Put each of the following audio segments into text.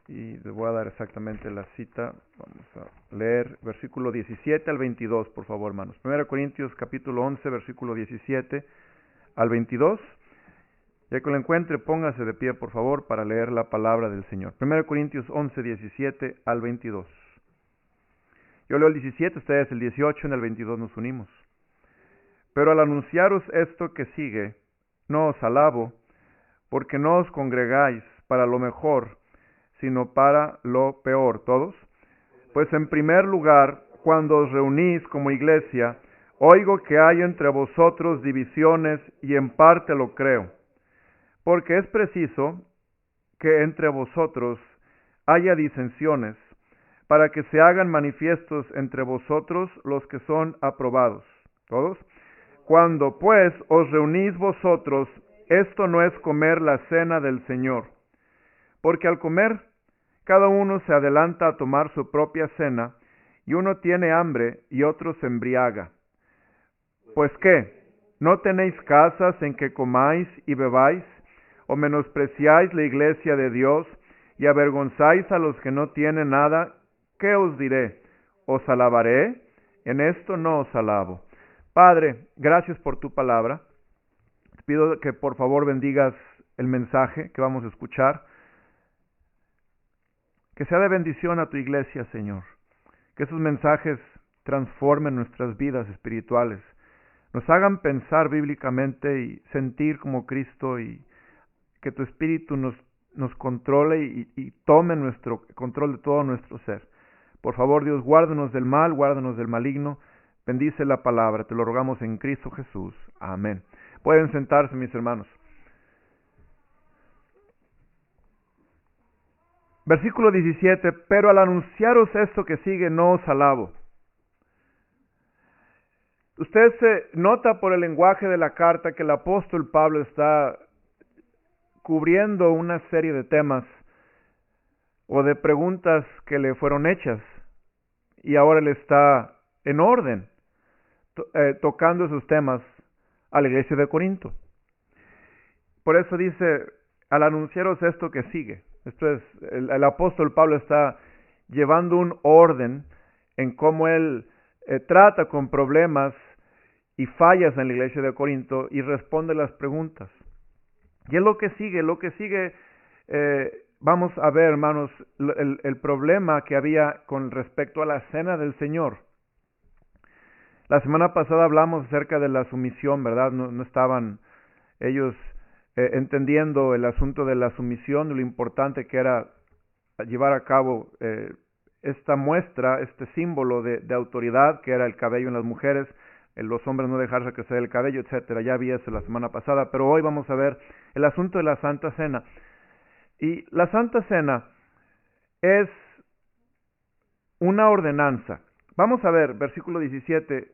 y les voy a dar exactamente la cita. Vamos a leer versículo 17 al 22, por favor, hermanos. 1 Corintios capítulo 11, versículo 17 al 22. Ya que lo encuentre, póngase de pie, por favor, para leer la palabra del Señor. 1 Corintios 11, 17 al 22. Yo leo el 17, ustedes el 18, en el 22 nos unimos. Pero al anunciaros esto que sigue, no os alabo, porque no os congregáis para lo mejor, sino para lo peor. ¿Todos? Pues en primer lugar, cuando os reunís como iglesia, oigo que hay entre vosotros divisiones, y en parte lo creo. Porque es preciso que entre vosotros haya disensiones, para que se hagan manifiestos entre vosotros los que son aprobados. ¿Todos? Cuando pues os reunís vosotros, esto no es comer la cena del Señor, porque al comer, cada uno se adelanta a tomar su propia cena, y uno tiene hambre y otro se embriaga. Pues ¿qué? ¿No tenéis casas en que comáis y bebáis? ¿O menospreciáis la iglesia de Dios y avergonzáis a los que no tienen nada? ¿Qué os diré? ¿Os alabaré? En esto no os alabo. Padre, gracias por tu palabra. Te pido que por favor bendigas el mensaje que vamos a escuchar. Que sea de bendición a tu iglesia, Señor. Que esos mensajes transformen nuestras vidas espirituales. Nos hagan pensar bíblicamente y sentir como Cristo, y que tu Espíritu nos controle y tome nuestro control de todo nuestro ser. Por favor, Dios, guárdanos del mal, guárdanos del maligno. Bendice la palabra, te lo rogamos en Cristo Jesús. Amén. Pueden sentarse, mis hermanos. Versículo 17, pero al anunciaros esto que sigue, no os alabo. Usted se nota por el lenguaje de la carta que el apóstol Pablo está cubriendo una serie de temas o de preguntas que le fueron hechas, y ahora él está en orden tocando esos temas a la iglesia de Corinto. Por eso dice, al anunciaros esto que sigue. Esto es, el apóstol Pablo está llevando un orden en cómo él trata con problemas y fallas en la iglesia de Corinto y responde las preguntas. Y es lo que sigue, vamos a ver, hermanos, el problema que había con respecto a la cena del Señor. La semana pasada hablamos acerca de la sumisión, ¿verdad? No estaban ellos entendiendo el asunto de la sumisión, lo importante que era llevar a cabo esta muestra, este símbolo de autoridad que era el cabello en las mujeres, los hombres no dejarse crecer el cabello, etcétera. Ya vi eso la semana pasada, pero hoy vamos a ver el asunto de la Santa Cena. Y la Santa Cena es una ordenanza. Vamos a ver, versículo 17.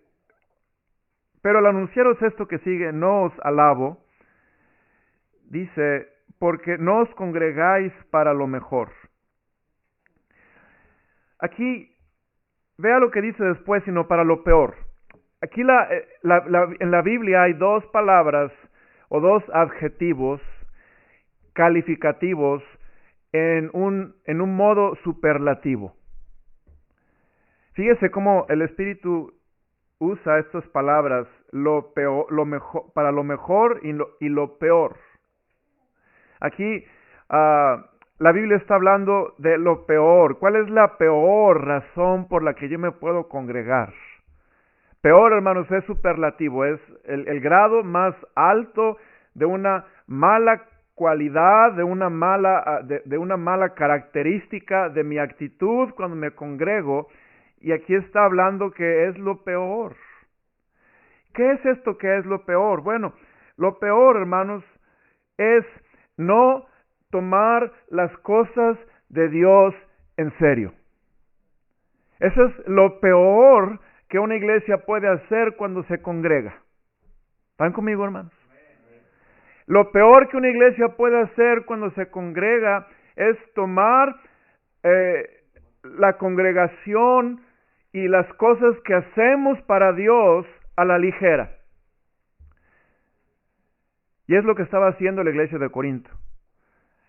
Pero al anunciaros esto que sigue, no os alabo, dice, porque no os congregáis para lo mejor. Aquí, vea lo que dice después, sino para lo peor. Aquí en la Biblia hay dos palabras o dos adjetivos calificativos en un modo superlativo. Fíjese cómo el Espíritu usa estas palabras, lo peor, lo mejor, para lo mejor y lo peor. Aquí la Biblia está hablando de lo peor. ¿Cuál es la peor razón por la que yo me puedo congregar? Peor, hermanos, es superlativo, es el grado más alto de una mala cualidad, de una mala característica de mi actitud cuando me congrego, y aquí está hablando que es lo peor. ¿Qué es esto que es lo peor? Bueno, lo peor, hermanos, es no tomar las cosas de Dios en serio. Eso es lo peor que una iglesia puede hacer cuando se congrega. ¿Están conmigo, hermanos? Lo peor que una iglesia puede hacer cuando se congrega es tomar la congregación y las cosas que hacemos para Dios a la ligera. Y es lo que estaba haciendo la iglesia de Corinto.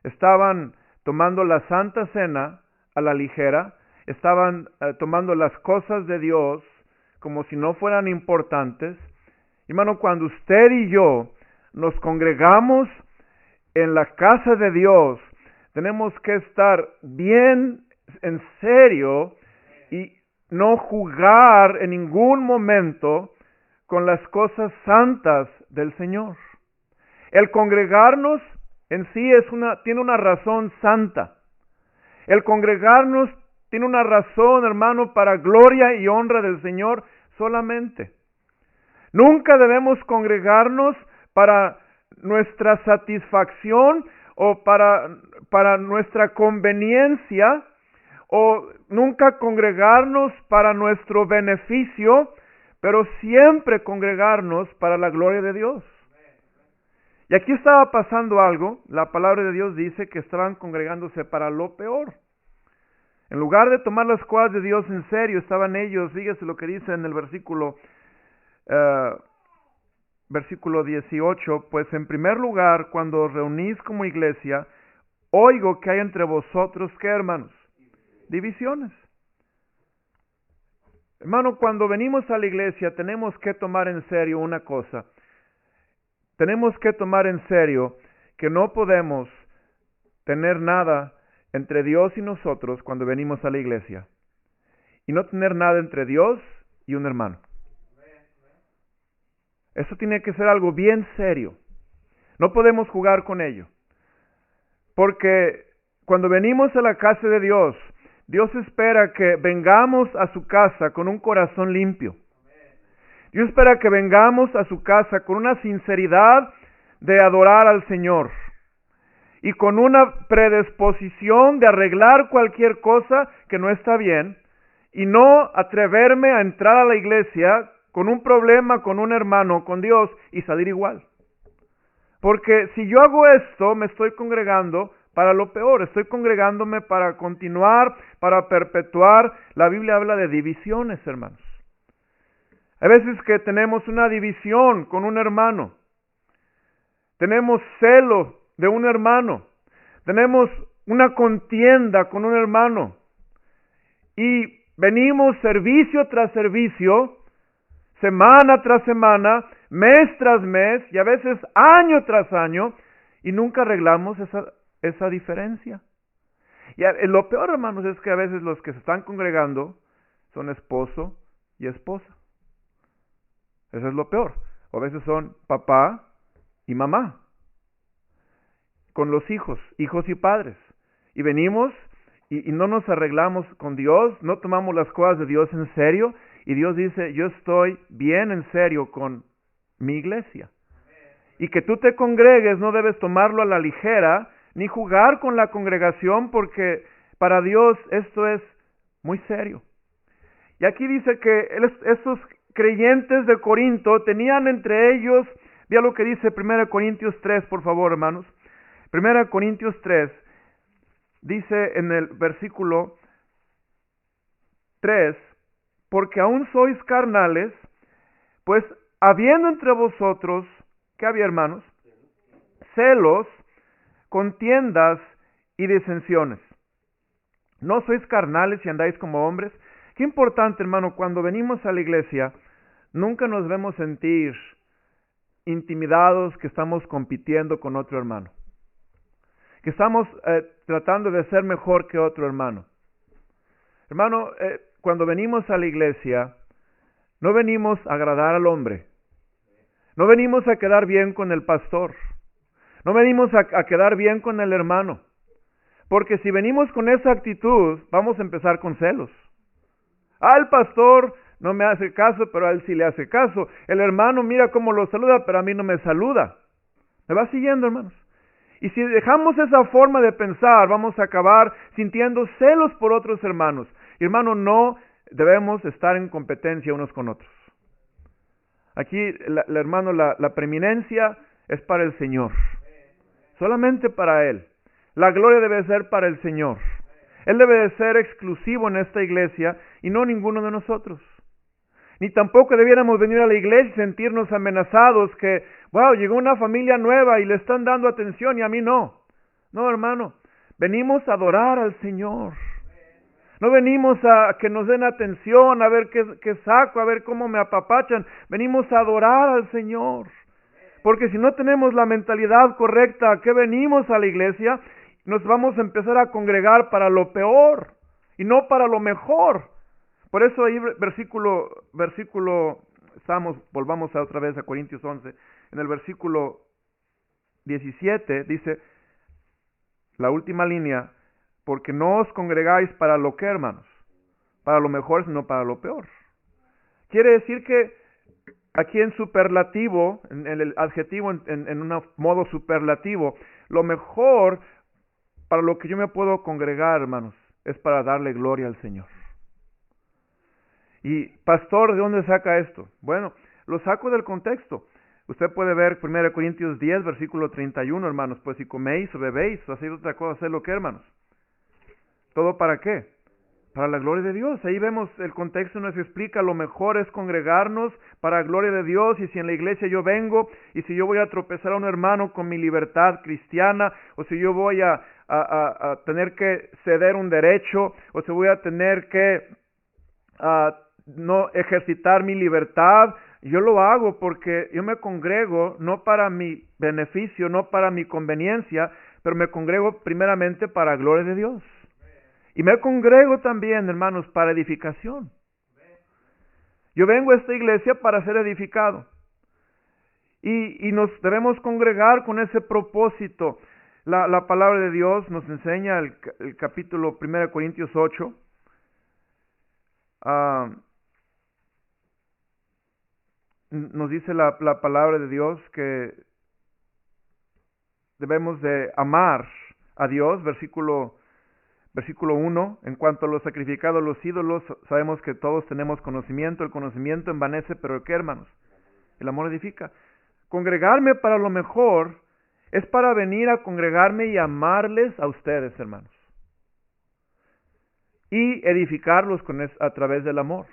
Estaban tomando la Santa Cena a la ligera, estaban tomando las cosas de Dios como si no fueran importantes. Hermano, cuando usted y yo nos congregamos en la casa de Dios, tenemos que estar bien en serio y no jugar en ningún momento con las cosas santas del Señor. El congregarnos en sí tiene una razón santa. El congregarnos tiene una razón, hermano, para gloria y honra del Señor solamente. Nunca debemos congregarnos para nuestra satisfacción o para nuestra conveniencia, o nunca congregarnos para nuestro beneficio, pero siempre congregarnos para la gloria de Dios. Y aquí estaba pasando algo. La palabra de Dios dice que estaban congregándose para lo peor. En lugar de tomar las cosas de Dios en serio, estaban ellos, fíjese lo que dice en el versículo 18, pues en primer lugar, cuando os reunís como iglesia, oigo que hay entre vosotros, ¿qué, hermanos? Divisiones. Hermano, cuando venimos a la iglesia tenemos que tomar en serio una cosa. Tenemos que tomar en serio que no podemos tener nada entre Dios y nosotros cuando venimos a la iglesia. Y no tener nada entre Dios y un hermano. Eso tiene que ser algo bien serio. No podemos jugar con ello. Porque cuando venimos a la casa de Dios, Dios espera que vengamos a su casa con un corazón limpio. Dios espera que vengamos a su casa con una sinceridad de adorar al Señor y con una predisposición de arreglar cualquier cosa que no está bien y no atreverme a entrar a la iglesia con un problema, con un hermano, con Dios y salir igual. Porque si yo hago esto, me estoy congregando para lo peor, estoy congregándome para continuar, para perpetuar. La Biblia habla de divisiones, hermanos. Hay veces que tenemos una división con un hermano, tenemos celo de un hermano, tenemos una contienda con un hermano y venimos servicio tras servicio, semana tras semana, mes tras mes y a veces año tras año y nunca arreglamos esa diferencia. Y lo peor, hermanos, es que a veces los que se están congregando son esposo y esposa. Eso es lo peor. O a veces son papá y mamá. Con los hijos y padres. Y venimos y no nos arreglamos con Dios, no tomamos las cosas de Dios en serio. Y Dios dice, yo estoy bien en serio con mi iglesia. Y que tú te congregues no debes tomarlo a la ligera, ni jugar con la congregación, porque para Dios esto es muy serio. Y aquí dice que estos creyentes de Corinto tenían entre ellos, vea lo que dice 1 Corintios 3, por favor, hermanos. 1 Corintios 3 dice en el versículo 3, porque aún sois carnales, pues habiendo entre vosotros, ¿qué había, hermanos? Celos, contiendas y disensiones. ¿No sois carnales y andáis como hombres? Qué importante, hermano, cuando venimos a la iglesia, nunca nos debemos sentir intimidados que estamos compitiendo con otro hermano, que estamos tratando de ser mejor que otro hermano. Hermano, cuando venimos a la iglesia, no venimos a agradar al hombre, no venimos a quedar bien con el pastor, no venimos a quedar bien con el hermano, porque si venimos con esa actitud, vamos a empezar con celos. El pastor no me hace caso, pero a él sí le hace caso. El hermano mira cómo lo saluda, pero a mí no me saluda. ¿Me va siguiendo, hermanos? Y si dejamos esa forma de pensar, vamos a acabar sintiendo celos por otros hermanos. Y hermano, no debemos estar en competencia unos con otros. Aquí, hermano, la preeminencia es para el Señor. Solamente para Él. La gloria debe ser para el Señor. Él debe de ser exclusivo en esta iglesia y no ninguno de nosotros. Ni tampoco debiéramos venir a la iglesia y sentirnos amenazados que, wow, llegó una familia nueva y le están dando atención y a mí no. No, hermano. Venimos a adorar al Señor. No venimos a que nos den atención, a ver qué saco, a ver cómo me apapachan. Venimos a adorar al Señor. Porque si no tenemos la mentalidad correcta, ¿a qué venimos a la iglesia? Nos vamos a empezar a congregar para lo peor y no para lo mejor. Por eso ahí volvamos otra vez a Corintios 11, en el versículo 17 dice, la última línea, porque no os congregáis para lo que, hermanos, para lo mejor, sino para lo peor. Quiere decir que aquí en superlativo, en el adjetivo, en un modo superlativo, lo mejor para lo que yo me puedo congregar, hermanos, es para darle gloria al Señor. Y, pastor, ¿de dónde saca esto? Bueno, lo saco del contexto. Usted puede ver 1 Corintios 10, versículo 31, hermanos, pues si coméis o bebéis o hacéis otra cosa, haced lo que, hermanos. ¿Todo para qué? Para la gloria de Dios. Ahí vemos el contexto, nos explica, lo mejor es congregarnos para la gloria de Dios. Y si en la iglesia yo vengo, y si yo voy a tropezar a un hermano con mi libertad cristiana, o si yo voy a tener que ceder un derecho, o si voy a tener que no ejercitar mi libertad, yo lo hago porque yo me congrego no para mi beneficio, no para mi conveniencia, pero me congrego primeramente para la gloria de Dios. Y me congrego también, hermanos, para edificación. Yo vengo a esta iglesia para ser edificado. Y nos debemos congregar con ese propósito. La palabra de Dios nos enseña el capítulo 1 Corintios 8. Nos dice la palabra de Dios que debemos de amar a Dios, versículo 1, en cuanto a los sacrificados a los ídolos, sabemos que todos tenemos conocimiento, el conocimiento envanece, pero ¿qué, hermanos? El amor edifica. Congregarme para lo mejor es para venir a congregarme y amarles a ustedes, hermanos. Y edificarlos a través del amor.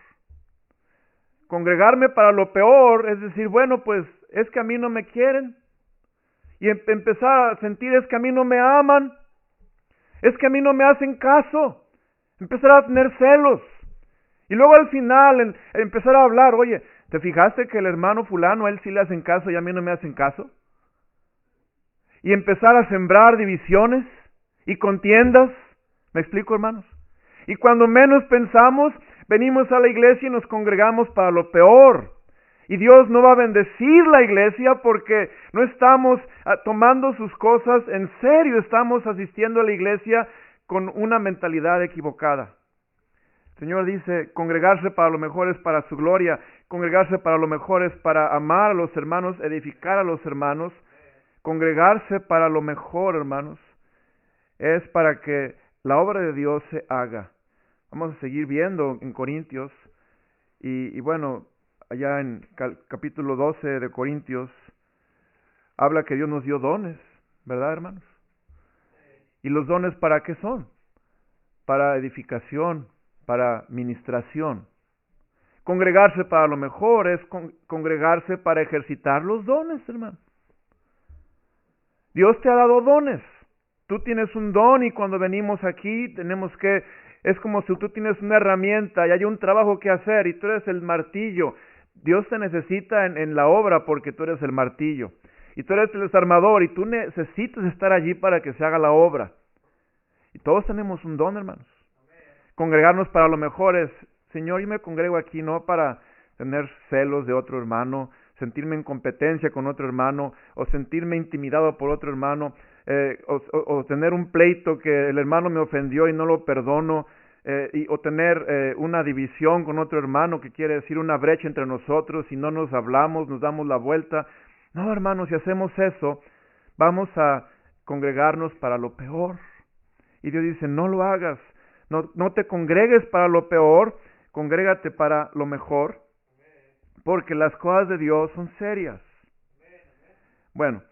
Congregarme para lo peor es decir, bueno, pues es que a mí no me quieren. Y empezar a sentir es que a mí no me aman. Es que a mí no me hacen caso. Empezar a tener celos. Y luego al final empezar a hablar, oye, ¿te fijaste que el hermano fulano a él sí le hacen caso y a mí no me hacen caso? Y empezar a sembrar divisiones y contiendas. ¿Me explico, hermanos? Y cuando menos pensamos, venimos a la iglesia y nos congregamos para lo peor. Y Dios no va a bendecir la iglesia porque no estamos tomando sus cosas en serio, estamos asistiendo a la iglesia con una mentalidad equivocada. El Señor dice, congregarse para lo mejor es para su gloria, congregarse para lo mejor es para amar a los hermanos, edificar a los hermanos. Congregarse para lo mejor, hermanos, es para que la obra de Dios se haga. Vamos a seguir viendo en Corintios y bueno, allá en capítulo 12 de Corintios, habla que Dios nos dio dones, ¿verdad, hermanos? ¿Y los dones para qué son? Para edificación, para ministración. Congregarse para lo mejor es congregarse para ejercitar los dones, hermano. Dios te ha dado dones. Tú tienes un don y cuando venimos aquí es como si tú tienes una herramienta y hay un trabajo que hacer y tú eres el martillo. Dios te necesita en la obra porque tú eres el martillo. Y tú eres el desarmador y tú necesitas estar allí para que se haga la obra. Y todos tenemos un don, hermanos. Congregarnos para lo mejor es, Señor, yo me congrego aquí no para tener celos de otro hermano, sentirme en competencia con otro hermano, o sentirme intimidado por otro hermano, o tener un pleito que el hermano me ofendió y no lo perdono, o tener una división con otro hermano, que quiere decir una brecha entre nosotros y no nos hablamos, nos damos la vuelta. No, hermanos, si hacemos eso, vamos a congregarnos para lo peor. Y Dios dice, no lo hagas, no te congregues para lo peor, congrégate para lo mejor, porque las cosas de Dios son serias. Bueno,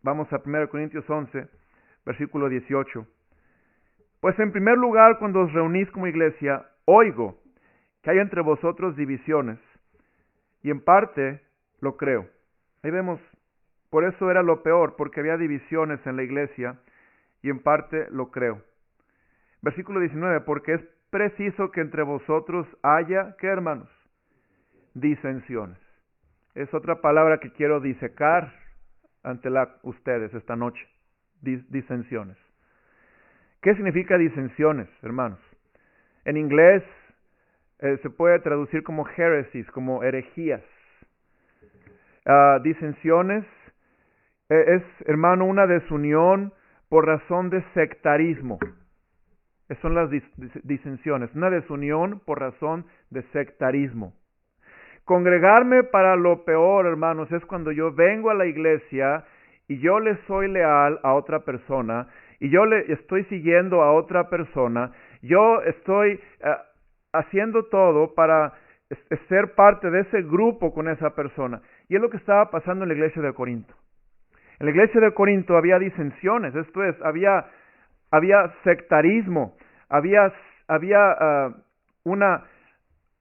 vamos a 1 Corintios 11, versículo 18. Pues en primer lugar, cuando os reunís como iglesia, oigo que hay entre vosotros divisiones, y en parte lo creo. Ahí vemos, por eso era lo peor, porque había divisiones en la iglesia, y en parte lo creo. Versículo 19, porque es preciso que entre vosotros haya, ¿qué, hermanos? Disensiones. Es otra palabra que quiero disecar ante ustedes esta noche. Disensiones. ¿Qué significa disensiones, hermanos? En inglés se puede traducir como heresies, como herejías. Disensiones es, hermano, una desunión por razón de sectarismo. Esas son las disensiones, una desunión por razón de sectarismo. Congregarme para lo peor, hermanos, es cuando yo vengo a la iglesia y yo le soy leal a otra persona, y yo le estoy siguiendo a otra persona, yo estoy haciendo todo para ser parte de ese grupo con esa persona. Y es lo que estaba pasando en la iglesia de Corinto. En la iglesia de Corinto había disensiones, esto es, había sectarismo, había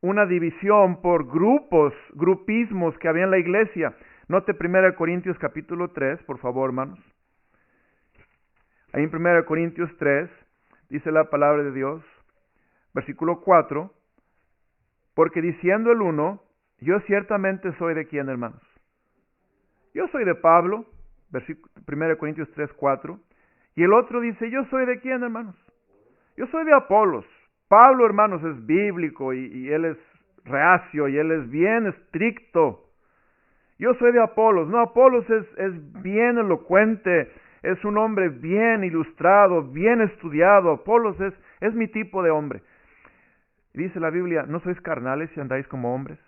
una división por grupismos que había en la iglesia. Note 1 Corintios capítulo 3, por favor, hermanos. Ahí en 1 Corintios 3 dice la palabra de Dios, versículo 4, porque diciendo el uno, yo ciertamente soy de quién, hermanos. Yo soy de Pablo, 1 Corintios 3, 4, y el otro dice, yo soy de quién, hermanos. Yo soy de Apolos. Pablo, hermanos, es bíblico y él es reacio y él es bien estricto. Yo soy de Apolos. No, Apolos es bien elocuente, es un hombre bien ilustrado, bien estudiado. Apolos es mi tipo de hombre. Dice la Biblia, ¿no sois carnales si andáis como hombres?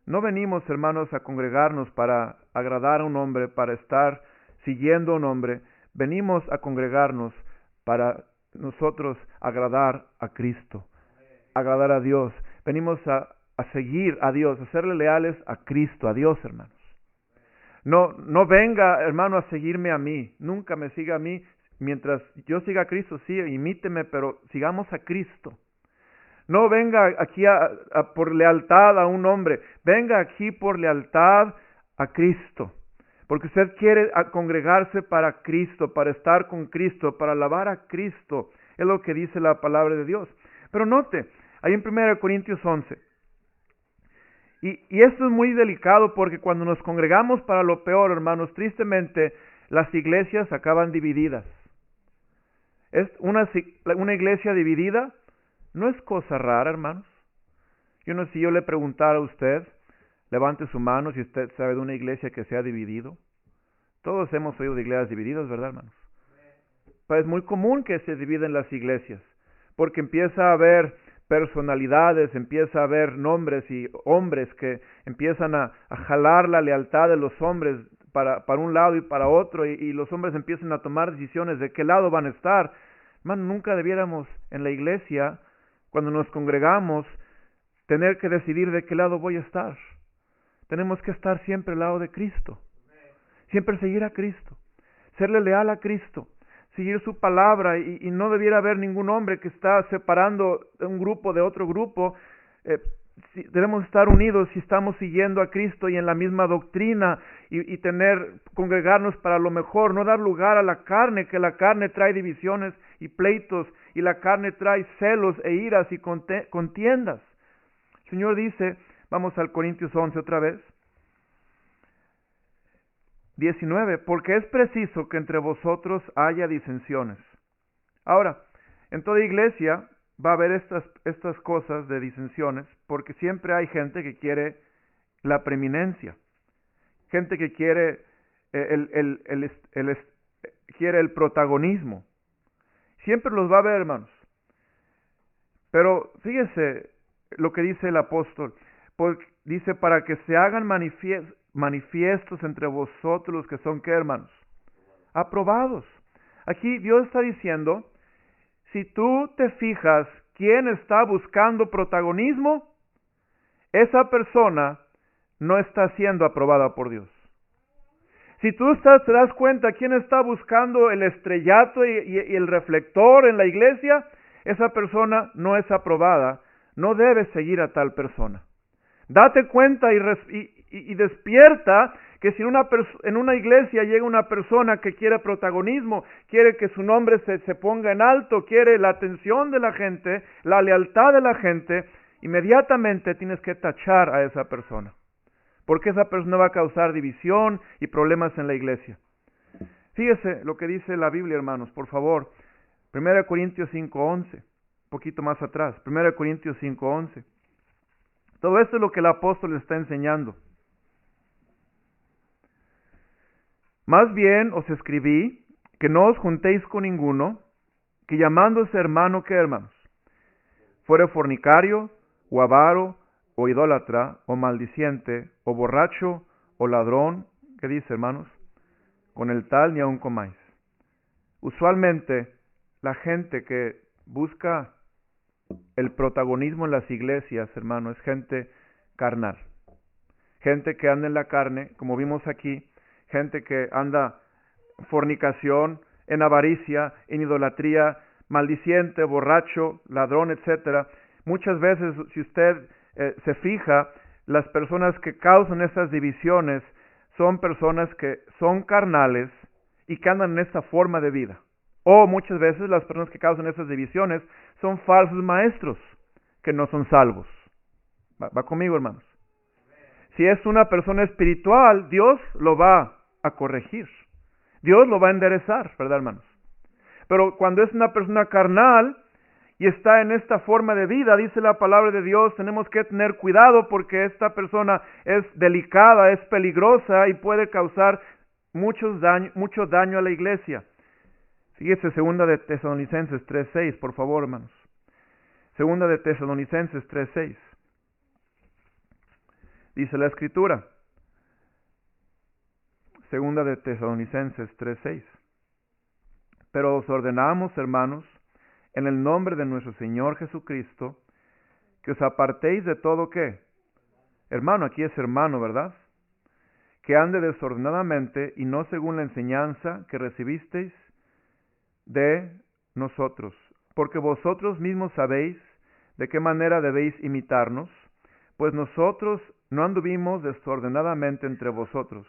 No venimos, hermanos, a congregarnos para agradar a un hombre, para estar siguiendo a un hombre. Venimos a congregarnos para nosotros agradar a Cristo, agradar a Dios. Venimos a seguir a Dios, a serle leales a Cristo, a Dios, hermanos. No venga, hermano, a seguirme a mí. Nunca me siga a mí. Mientras yo siga a Cristo, sí, imíteme, pero sigamos a Cristo. No venga aquí por lealtad a un hombre. Venga aquí por lealtad a Cristo. Porque usted quiere congregarse para Cristo, para estar con Cristo, para alabar a Cristo. Es lo que dice la palabra de Dios. Pero note, ahí en 1 Corintios 11. Y esto es muy delicado porque cuando nos congregamos para lo peor, hermanos, tristemente las iglesias acaban divididas. Es una iglesia dividida no es cosa rara, hermanos. Si yo le preguntara a usted, levante su mano si usted sabe de una iglesia que se ha dividido. Todos hemos oído de iglesias divididas, ¿verdad, hermanos? Pero es muy común que se dividen las iglesias, porque empieza a haber personalidades, empieza a haber nombres y hombres que empiezan a jalar la lealtad de los hombres para un lado y para otro, y los hombres empiezan a tomar decisiones de qué lado van a estar. Hermano, nunca debiéramos en la iglesia, cuando nos congregamos, tener que decidir de qué lado voy a estar. Tenemos que estar siempre al lado de Cristo. Siempre seguir a Cristo. Serle leal a Cristo. Seguir su palabra y no debiera haber ningún hombre que está separando un grupo de otro grupo. Debemos estar unidos si estamos siguiendo a Cristo y en la misma doctrina y congregarnos para lo mejor, no dar lugar a la carne, que la carne trae divisiones y pleitos y la carne trae celos e iras y contiendas. El Señor dice, vamos al Corintios 11 otra vez, 19, porque es preciso que entre vosotros haya disensiones. Ahora, en toda iglesia va a haber estas cosas de disensiones, porque siempre hay gente que quiere la preeminencia, gente que quiere quiere el protagonismo. Siempre los va a haber, hermanos. Pero fíjese lo que dice el apóstol, dice, para que se hagan manifiestos entre vosotros los que son, ¿qué, hermanos? Aprobados. Aquí Dios está diciendo, si tú te fijas quién está buscando protagonismo, esa persona no está siendo aprobada por Dios. Si tú te das cuenta quién está buscando el estrellato y el reflector en la iglesia, esa persona no es aprobada. No debes seguir a tal persona. Date cuenta y despierta que si en una iglesia llega una persona que quiere protagonismo, quiere que su nombre se ponga en alto, quiere la atención de la gente, la lealtad de la gente, inmediatamente tienes que tachar a esa persona, porque esa persona va a causar división y problemas en la iglesia. Fíjese lo que dice la Biblia, hermanos, por favor. 1 Corintios 5:11, un poquito más atrás. 1 Corintios 5:11. Todo esto es lo que el apóstol está enseñando. Más bien os escribí que no os juntéis con ninguno, que llamándose hermano, ¿qué hermanos? Fuere fornicario, o avaro, o idólatra, o maldiciente, o borracho, o ladrón. ¿Qué dice, hermanos? Con el tal ni aun comáis. Usualmente, la gente que busca el protagonismo en las iglesias, hermano, es gente carnal. Gente que anda en la carne, como vimos aquí, gente que anda en fornicación, en avaricia, en idolatría, maldiciente, borracho, ladrón, etcétera. Muchas veces, si usted se fija, las personas que causan esas divisiones son personas que son carnales y que andan en esta forma de vida. O muchas veces las personas que causan esas divisiones son falsos maestros que no son salvos. ¿Va conmigo, hermanos? Si es una persona espiritual, Dios lo va a corregir. Dios lo va a enderezar, ¿verdad, hermanos? Pero cuando es una persona carnal y está en esta forma de vida, dice la palabra de Dios, tenemos que tener cuidado porque esta persona es delicada, es peligrosa y puede causar mucho daño a la iglesia. Fíjese, 2 de Tesalonicenses 3:6, por favor, hermanos. 2 de Tesalonicenses 3:6. Dice la Escritura. 2 de Tesalonicenses 3:6. Pero os ordenamos, hermanos, en el nombre de nuestro Señor Jesucristo, que os apartéis de todo ¿qué? Hermano, aquí es hermano, ¿verdad? Que ande desordenadamente y no según la enseñanza que recibisteis de nosotros, porque vosotros mismos sabéis de qué manera debéis imitarnos, pues nosotros no anduvimos desordenadamente entre vosotros,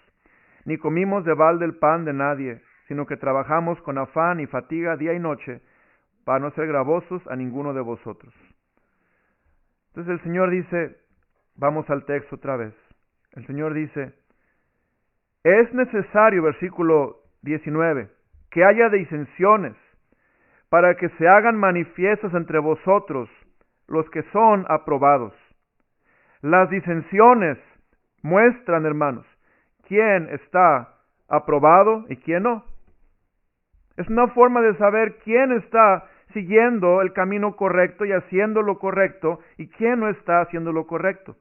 ni comimos de balde el pan de nadie, sino que trabajamos con afán y fatiga día y noche, para no ser gravosos a ninguno de vosotros. Entonces el Señor dice, vamos al texto otra vez, el Señor dice, es necesario, versículo 19, que haya disensiones, para que se hagan manifiestas entre vosotros los que son aprobados. Las disensiones muestran, hermanos, quién está aprobado y quién no. Es una forma de saber quién está siguiendo el camino correcto y haciendo lo correcto y quién no está haciendo lo correcto.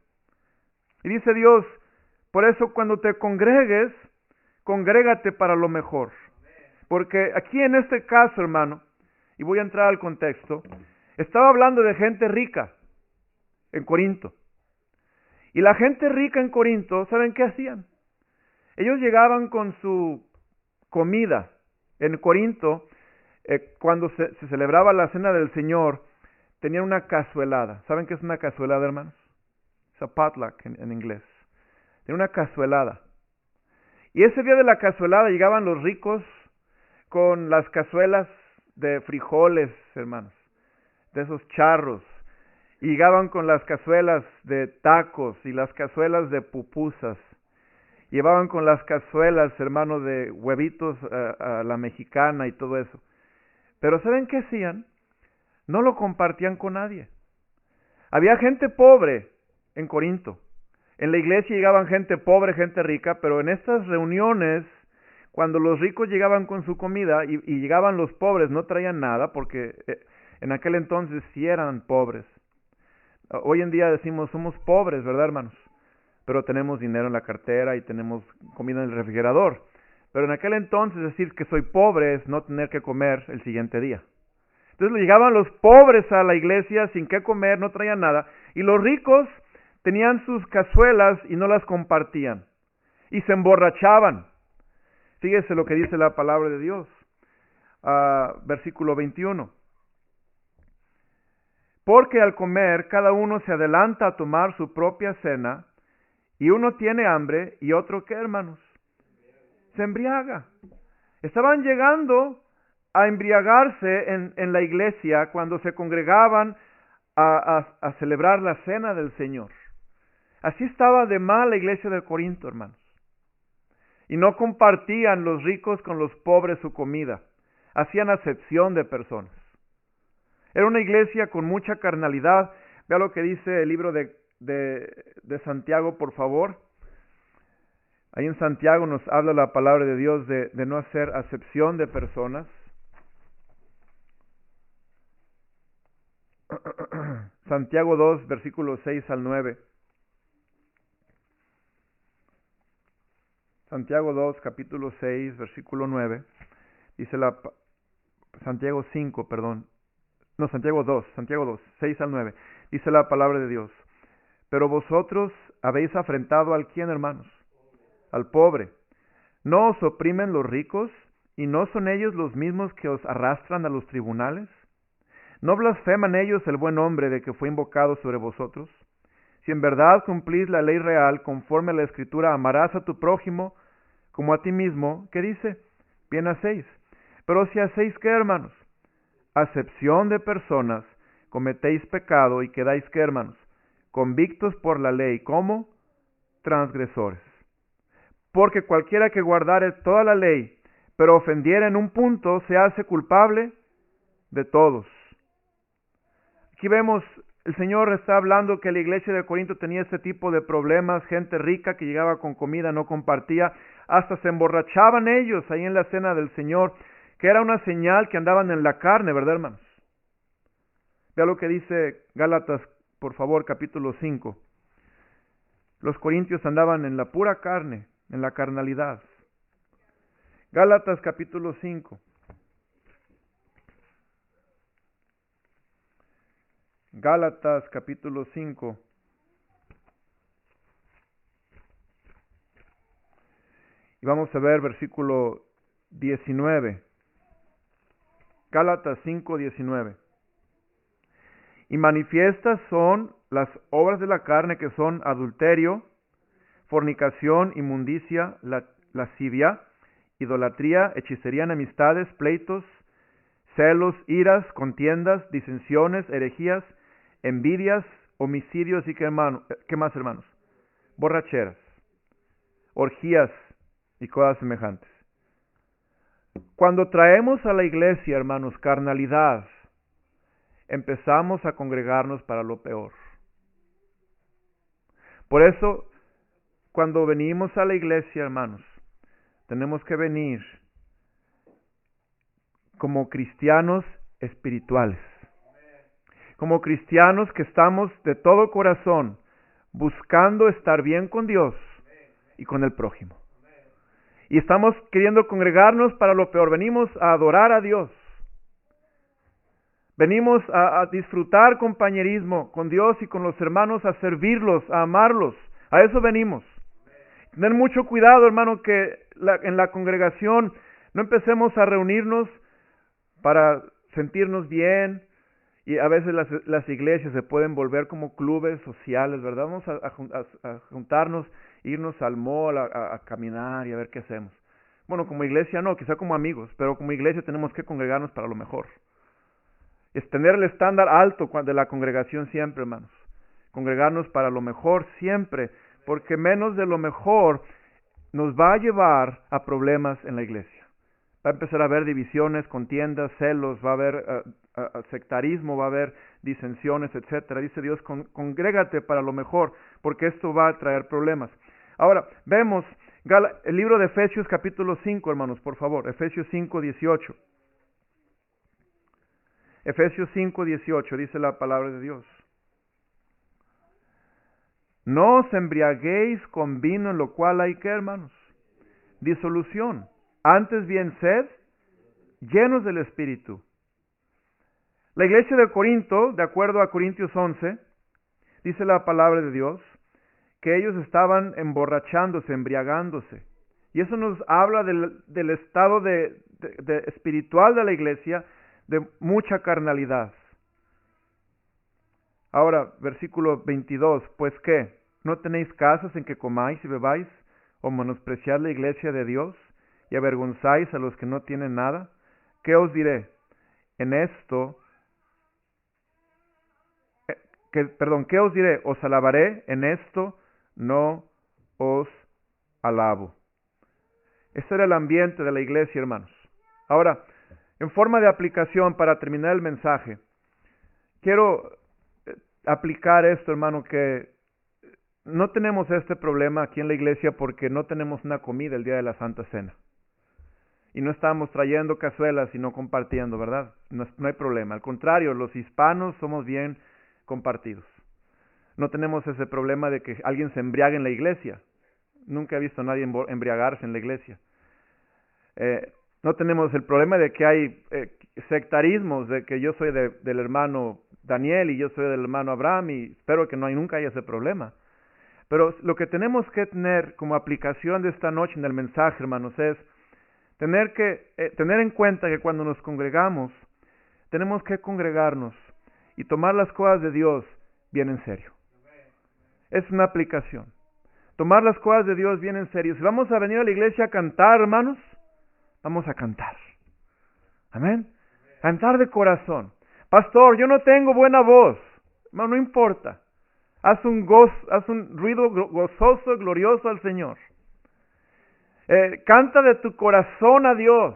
Y dice Dios, por eso cuando te congregues, congrégate para lo mejor. Porque aquí en este caso, hermano, y voy a entrar al contexto, estaba hablando de gente rica en Corinto. Y la gente rica en Corinto, ¿saben qué hacían? Ellos llegaban con su comida. En Corinto, cuando se celebraba la cena del Señor, tenían una cazuelada. ¿Saben qué es una cazuelada, hermanos? Es a potluck en inglés. Tenían una cazuelada. Y ese día de la cazuelada llegaban los ricos con las cazuelas de frijoles, hermanos, de esos charros. Y llegaban con las cazuelas de tacos y las cazuelas de pupusas. Llevaban con las cazuelas, hermano, de huevitos a la mexicana y todo eso. Pero ¿saben qué hacían? No lo compartían con nadie. Había gente pobre en Corinto. En la iglesia llegaban gente pobre, gente rica, pero en estas reuniones, cuando los ricos llegaban con su comida y llegaban los pobres, no traían nada, porque en aquel entonces sí eran pobres. Hoy en día decimos, somos pobres, ¿verdad, hermanos? Pero tenemos dinero en la cartera y tenemos comida en el refrigerador. Pero en aquel entonces decir que soy pobre es no tener que comer el siguiente día. Entonces llegaban los pobres a la iglesia sin qué comer, no traían nada. Y los ricos tenían sus cazuelas y no las compartían. Y se emborrachaban. Fíjese lo que dice la palabra de Dios. Versículo 21. Porque al comer cada uno se adelanta a tomar su propia cena, Y uno tiene hambre y otro, ¿qué, hermanos? Se embriaga. Estaban llegando a embriagarse en la iglesia cuando se congregaban a celebrar la cena del Señor. Así estaba de mal la iglesia de Corinto, hermanos. Y no compartían los ricos con los pobres su comida. Hacían acepción de personas. Era una iglesia con mucha carnalidad. Vea lo que dice el libro de Santiago, por favor. Ahí en Santiago nos habla la palabra de Dios de no hacer acepción de personas. Santiago 2, versículos 6 al 9. Santiago 2, capítulo 6, versículo 9. Dice Santiago 5, perdón. No, Santiago 2, 6 al 9. Dice la palabra de Dios. Pero vosotros habéis afrentado ¿al quién, hermanos? Al pobre. ¿No os oprimen los ricos? ¿Y no son ellos los mismos que os arrastran a los tribunales? ¿No blasfeman ellos el buen nombre de que fue invocado sobre vosotros? Si en verdad cumplís la ley real, conforme a la Escritura, amarás a tu prójimo como a ti mismo, ¿qué dice? Bien hacéis. Pero si hacéis, ¿qué, hermanos? Acepción de personas, cometéis pecado y quedáis, ¿qué, hermanos? Convictos por la ley, como transgresores. Porque cualquiera que guardare toda la ley, pero ofendiera en un punto, se hace culpable de todos. Aquí vemos, el Señor está hablando que la iglesia de Corinto tenía este tipo de problemas, gente rica que llegaba con comida, no compartía, hasta se emborrachaban ellos ahí en la cena del Señor, que era una señal que andaban en la carne, ¿verdad, hermanos? Vea lo que dice Gálatas, por favor, capítulo 5. Los corintios andaban en la pura carne, en la carnalidad. Gálatas, capítulo 5. Gálatas capítulo 5. Y vamos a ver versículo 19. Gálatas 5, 19. Y manifiestas son las obras de la carne, que son adulterio, fornicación, inmundicia, lascivia, idolatría, hechicería, enemistades, pleitos, celos, iras, contiendas, disensiones, herejías, envidias, homicidios y ¿qué más, hermanos? Borracheras, orgías y cosas semejantes. Cuando traemos a la iglesia, hermanos, carnalidad, empezamos a congregarnos para lo peor. Por eso, cuando venimos a la iglesia, hermanos, tenemos que venir como cristianos espirituales. Como cristianos que estamos de todo corazón buscando estar bien con Dios y con el prójimo. Y estamos queriendo congregarnos para lo peor. Venimos a adorar a Dios. Venimos a disfrutar compañerismo con Dios y con los hermanos, a servirlos, a amarlos. A eso venimos. Tener mucho cuidado, hermano, que en la congregación no empecemos a reunirnos para sentirnos bien. Y a veces las iglesias se pueden volver como clubes sociales, ¿verdad? Vamos a juntarnos, irnos al mall, a caminar y a ver qué hacemos. Bueno, como iglesia no, quizá como amigos, pero como iglesia tenemos que congregarnos para lo mejor. Es tener el estándar alto de la congregación siempre, hermanos. Congregarnos para lo mejor siempre, porque menos de lo mejor nos va a llevar a problemas en la iglesia. Va a empezar a haber divisiones, contiendas, celos, va a haber sectarismo, va a haber disensiones, etcétera. Dice Dios, congrégate para lo mejor, porque esto va a traer problemas. Ahora, vemos el libro de Efesios capítulo 5, hermanos, por favor. Efesios 5, 18. Efesios 5, 18, dice la palabra de Dios. No os embriaguéis con vino, en lo cual hay, ¿qué, hermanos? Disolución. Antes bien sed llenos del Espíritu. La iglesia de Corinto, de acuerdo a Corintios 11, dice la palabra de Dios, que ellos estaban emborrachándose, embriagándose. Y eso nos habla del estado espiritual de la iglesia, de mucha carnalidad. Ahora, versículo 22, pues ¿qué? ¿No tenéis casas en que comáis y bebáis, o menospreciáis la iglesia de Dios, y avergonzáis a los que no tienen nada? ¿Qué os diré? En esto, ¿qué os diré? ¿Os alabaré? En esto no os alabo. Ese era el ambiente de la iglesia, hermanos. Ahora, en forma de aplicación, para terminar el mensaje, quiero aplicar esto, hermano, que no tenemos este problema aquí en la iglesia porque no tenemos una comida el día de la Santa Cena. Y no estamos trayendo cazuelas y no compartiendo, ¿verdad? No hay problema. Al contrario, los hispanos somos bien compartidos. No tenemos ese problema de que alguien se embriague en la iglesia. Nunca he visto a nadie embriagarse en la iglesia. No tenemos el problema de que hay sectarismos, de que yo soy del hermano Daniel y yo soy del hermano Abraham, y espero que nunca haya ese problema. Pero lo que tenemos que tener como aplicación de esta noche en el mensaje, hermanos, es tener en cuenta que cuando nos congregamos, tenemos que congregarnos y tomar las cosas de Dios bien en serio. Es una aplicación. Tomar las cosas de Dios bien en serio. Si vamos a venir a la iglesia a cantar, hermanos, vamos a cantar. Amén. Cantar de corazón. Pastor, yo no tengo buena voz. No importa. Haz un ruido gozoso, glorioso al Señor. Canta de tu corazón a Dios.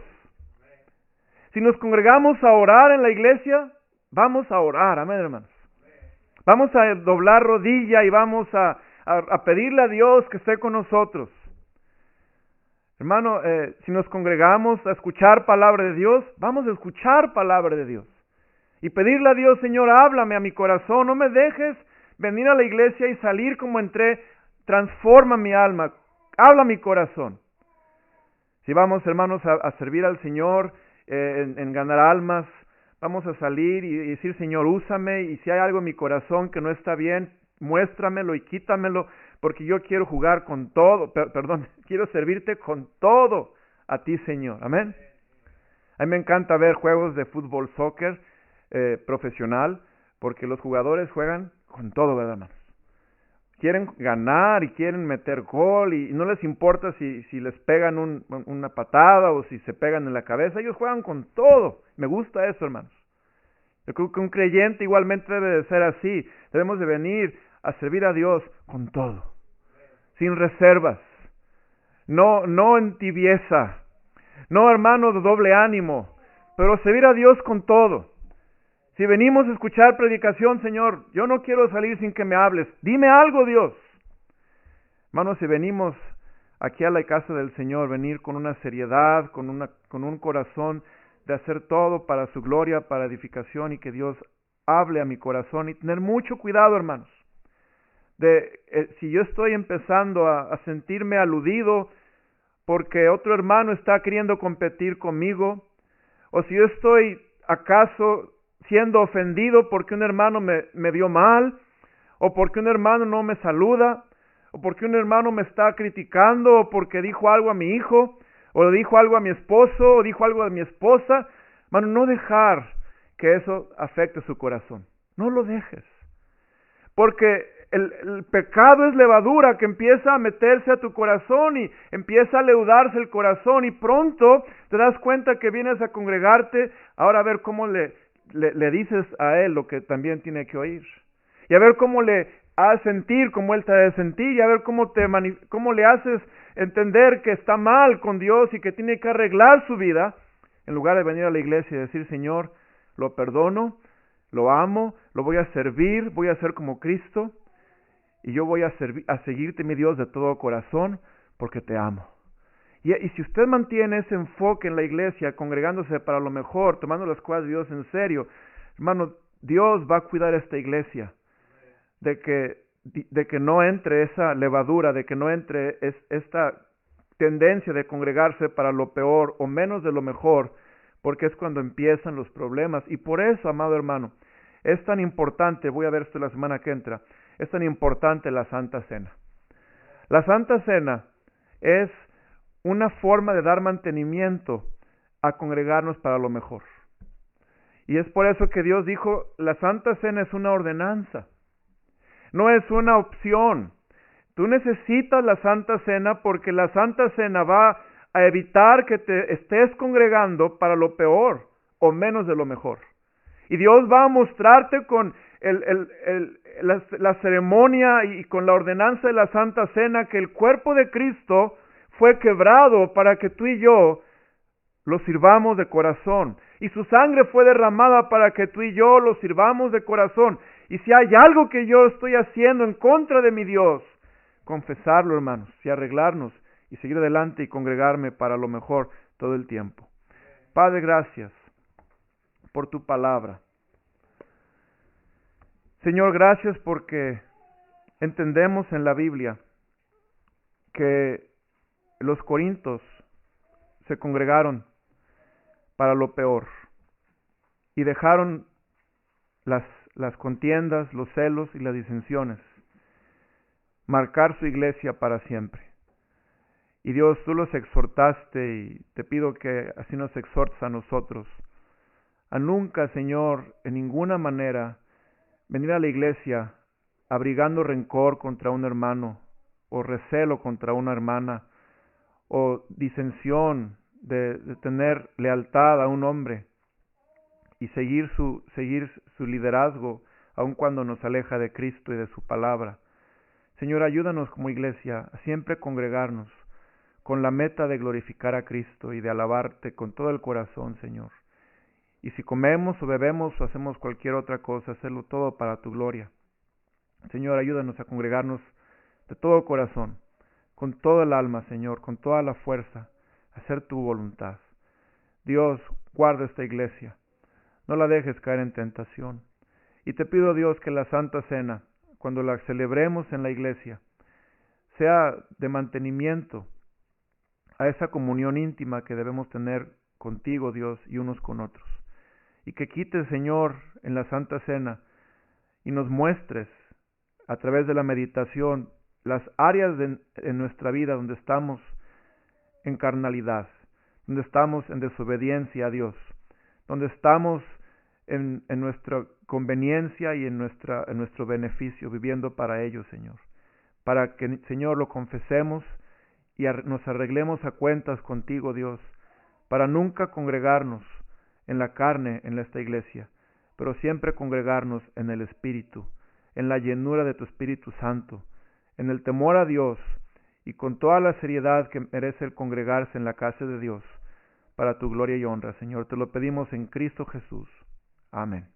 Si nos congregamos a orar en la iglesia, vamos a orar, amén, hermanos. Vamos a doblar rodilla y vamos a pedirle a Dios que esté con nosotros. Hermano, si nos congregamos a escuchar palabra de Dios, vamos a escuchar palabra de Dios. Y pedirle a Dios, Señor, háblame a mi corazón, no me dejes venir a la iglesia y salir como entré, transforma mi alma, habla mi corazón. Si vamos, hermanos, a servir al Señor, en ganar almas, vamos a salir y decir, Señor, úsame, y si hay algo en mi corazón que no está bien, muéstramelo y quítamelo, porque yo quiero jugar con todo, quiero servirte con todo a ti, Señor. Amén. A mí me encanta ver juegos de fútbol, soccer, profesional, porque los jugadores juegan con todo, ¿verdad, hermanos? Quieren ganar y quieren meter gol y no les importa si les pegan una patada o si se pegan en la cabeza. Ellos juegan con todo. Me gusta eso, hermanos. Yo creo que un creyente igualmente debe de ser así. Debemos de venir a servir a Dios con todo, sin reservas, no en tibieza, no, hermano, de doble ánimo, pero servir a Dios con todo. Si venimos a escuchar predicación, Señor, yo no quiero salir sin que me hables. Dime algo, Dios. Hermanos, si venimos aquí a la casa del Señor, venir con una seriedad, con un corazón de hacer todo para su gloria, para edificación, y que Dios hable a mi corazón, y tener mucho cuidado, hermanos, si yo estoy empezando a sentirme aludido porque otro hermano está queriendo competir conmigo, o si yo estoy acaso siendo ofendido porque un hermano me vio mal, o porque un hermano no me saluda, o porque un hermano me está criticando, o porque dijo algo a mi hijo, o dijo algo a mi esposo, o dijo algo a mi esposa, hermano, no dejar que eso afecte su corazón. No lo dejes. Porque el pecado es levadura que empieza a meterse a tu corazón y empieza a leudarse el corazón, y pronto te das cuenta que vienes a congregarte, ahora a ver cómo le dices a él lo que también tiene que oír, y a ver cómo le haces sentir como él te ha de sentir, y a ver cómo le haces entender que está mal con Dios y que tiene que arreglar su vida, en lugar de venir a la iglesia y decir, Señor, lo perdono, lo amo, lo voy a servir, voy a ser como Cristo, y yo voy a seguirte, mi Dios, de todo corazón, porque te amo. Y si usted mantiene ese enfoque en la iglesia, congregándose para lo mejor, tomando las cosas de Dios en serio, hermano, Dios va a cuidar esta iglesia de que no entre esa levadura, de que no entre esta tendencia de congregarse para lo peor o menos de lo mejor, porque es cuando empiezan los problemas. Y por eso, amado hermano, es tan importante, voy a ver esto la semana que entra, es tan importante la Santa Cena. La Santa Cena es una forma de dar mantenimiento a congregarnos para lo mejor. Y es por eso que Dios dijo, la Santa Cena es una ordenanza, no es una opción, Tú necesitas la Santa Cena porque la Santa Cena va a evitar que te estés congregando para lo peor o menos de lo mejor. Y Dios va a mostrarte con la ceremonia y con la ordenanza de la Santa Cena que el cuerpo de Cristo fue quebrado para que tú y yo lo sirvamos de corazón. Y su sangre fue derramada para que tú y yo lo sirvamos de corazón. Y si hay algo que yo estoy haciendo en contra de mi Dios, confesarlo, hermanos, y arreglarnos y seguir adelante y congregarme para lo mejor todo el tiempo. Padre, gracias por tu palabra. Señor, gracias porque entendemos en la Biblia que los corintios se congregaron para lo peor y dejaron las contiendas, los celos y las disensiones marcar su iglesia para siempre. Y Dios, tú los exhortaste y te pido que así nos exhortes a nosotros a nunca, Señor, en ninguna manera venir a la iglesia abrigando rencor contra un hermano o recelo contra una hermana o disensión de tener lealtad a un hombre y seguir su liderazgo aun cuando nos aleja de Cristo y de su palabra. Señor, ayúdanos como iglesia a siempre congregarnos con la meta de glorificar a Cristo y de alabarte con todo el corazón, Señor. Y si comemos o bebemos o hacemos cualquier otra cosa, hacerlo todo para tu gloria. Señor, ayúdanos a congregarnos de todo corazón, con todo el alma, Señor, con toda la fuerza, a hacer tu voluntad. Dios, guarda esta iglesia, no la dejes caer en tentación. Y te pido, Dios, que la Santa Cena, cuando la celebremos en la iglesia, sea de mantenimiento a esa comunión íntima que debemos tener contigo, Dios, y unos con otros. Y que quites, Señor, en la Santa Cena y nos muestres a través de la meditación las áreas en nuestra vida donde estamos en carnalidad, donde estamos en desobediencia a Dios, donde estamos en nuestra conveniencia y en nuestro beneficio, viviendo para ellos, Señor. Para que, Señor, lo confesemos y nos arreglemos a cuentas contigo, Dios, para nunca congregarnos en la carne en esta iglesia, pero siempre congregarnos en el Espíritu, en la llenura de tu Espíritu Santo, en el temor a Dios y con toda la seriedad que merece el congregarse en la casa de Dios, para tu gloria y honra, Señor. Te lo pedimos en Cristo Jesús. Amén.